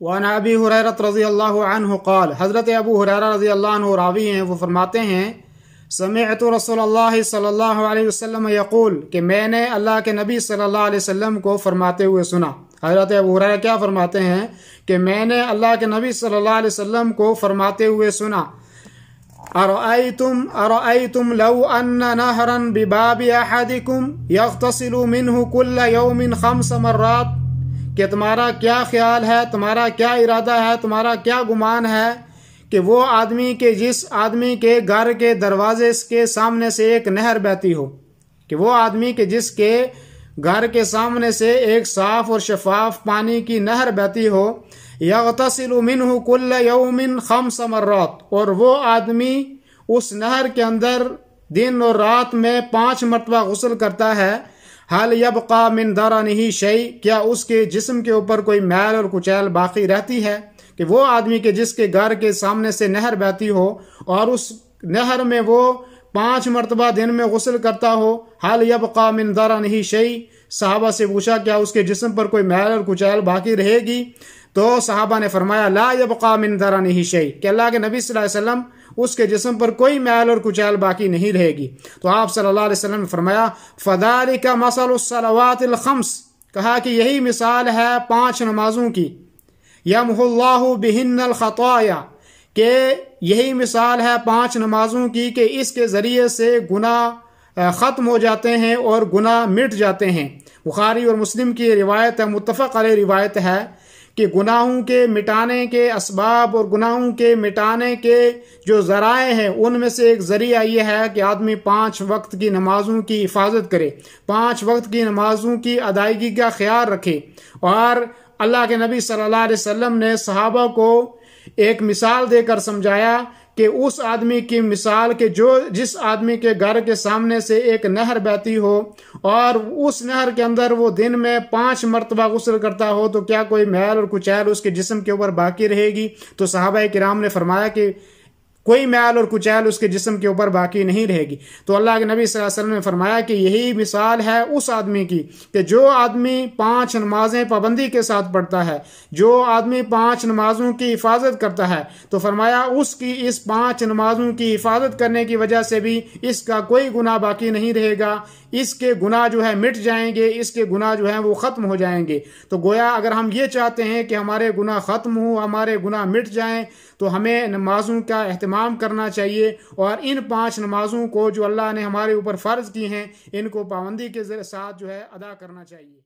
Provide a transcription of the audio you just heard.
One अबी हुरैरा रज़ियल्लाहु अन्हु क़ाल, हज़रत अबू हुरैरा रज़ियल्लाहु अन्हु रावी हैं, वो फरमाते हैं समिअतु रसूलल्लाह सल्लल्लाहु अलैहि वसल्लम यक़ूल, कि मैंने अल्लाह के नबी सल्लल्लाहु अलैहि वसल्लम को फरमाते हुए सुना। हज़रत अबू हुरैरा क्या फरमाते हैं कि मैंने अल्लाह के नबी सल्लल्लाहु अलैहि वसल्लम को फरमाते हुए सुना, अरअयतुम लौ अन्न नहरन बिबाबि अहदिकुम यग़तसिलु मिन्हु कुल्ल यौमिन 5 मर्रात, कि तुम्हारा क्या ख्याल है, तुम्हारा क्या इरादा है, तुम्हारा क्या गुमान है कि वो आदमी के जिस आदमी के घर के दरवाजे के सामने से एक नहर बहती हो, कि वो आदमी के जिसके घर के सामने से एक साफ और शफाफ पानी की नहर बहती हो, यग़तसिलु मिन्हु कुल्ल यौमिन 5 मर्रात, और वो आदमी उस नहर के अंदर दिन और रात में 5 मरतबा गुस्ल करता है, हल यबका मिन दरनिही शै, क्या उसके जिस्म के ऊपर कोई मैल और कुचैल बाकी रहती है? कि वो आदमी के जिसके घर के सामने से नहर बहती हो और उस नहर में वो 5 मरतबा दिन में गुस्ल करता हो, हल यबका मिन दरनिही शै, सहाबा से पूछा क्या उसके जिस्म पर कोई मैल और कुचैल बाकी रहेगी? तो सहाबा ने फरमाया ला यबका मिन दरनिही शै, कि अल्लाह के नबी सल्लल्लाहु अलैहि वसल्लम उसके जिस्म पर कोई मैल और कुचैल बाकी नहीं रहेगी। तो आप सल्लल्लाहु अलैहि वसल्लम ने फरमाया फदालिका मसलुस सलवातिल खम्स, कहा कि यही मिसाल है 5 नमाजों की, यमहुल्लाहु बिहिन्नल खताया, के यही मिसाल है 5 नमाजों की कि इसके ज़रिए से गुनाह ख़त्म हो जाते हैं और गुनाह मिट जाते हैं। बुखारी और मुस्लिम की रिवायत है, मुत्तफ़क़ अलैह रिवायत है कि गुनाहों के मिटाने के असबाब और गुनाहों के मिटाने के जो ज़राए हैं उनमें से एक ज़रिया ये है कि आदमी 5 वक्त की नमाज़ों की हिफाजत करे, 5 वक्त की नमाज़ों की अदायगी का ख्याल रखे। और अल्लाह के नबी सल्लल्लाहु अलैहि वसल्लम ने सहाबा को एक मिसाल देकर समझाया कि उस आदमी की मिसाल के जिस आदमी के घर के सामने से एक नहर बहती हो और उस नहर के अंदर वो दिन में 5 मरतबा गुस्ल करता हो, तो क्या कोई मैल और कुचैल उसके जिस्म के ऊपर बाकी रहेगी? तो सहाबा किराम ने फरमाया कि कोई मैल और कुचैल उसके जिस्म के ऊपर बाकी नहीं रहेगी। तो अल्लाह के नबी सल्लल्लाहु अलैहि वसल्लम ने फरमाया कि यही मिसाल है उस आदमी की कि जो आदमी 5 नमाजें पाबंदी के साथ पढ़ता है, जो आदमी 5 नमाजों की हिफाजत करता है, तो फरमाया उसकी इस 5 नमाजों की हिफाजत करने की वजह से भी इसका कोई गुनाह बाकी नहीं रहेगा, इसके गुनाह जो है मिट जाएंगे, इसके गुनाह जो है वो ख़त्म हो जाएंगे। तो गोया अगर हम ये चाहते हैं कि हमारे गुनाह ख़त्म हो, हमारे गुनाह मिट जाएं, तो हमें नमाज़ों का एहतमाम करना चाहिए और इन 5 नमाज़ों को जो अल्लाह ने हमारे ऊपर फ़र्ज़ की हैं इनको पाबंदी के साथ जो है अदा करना चाहिए।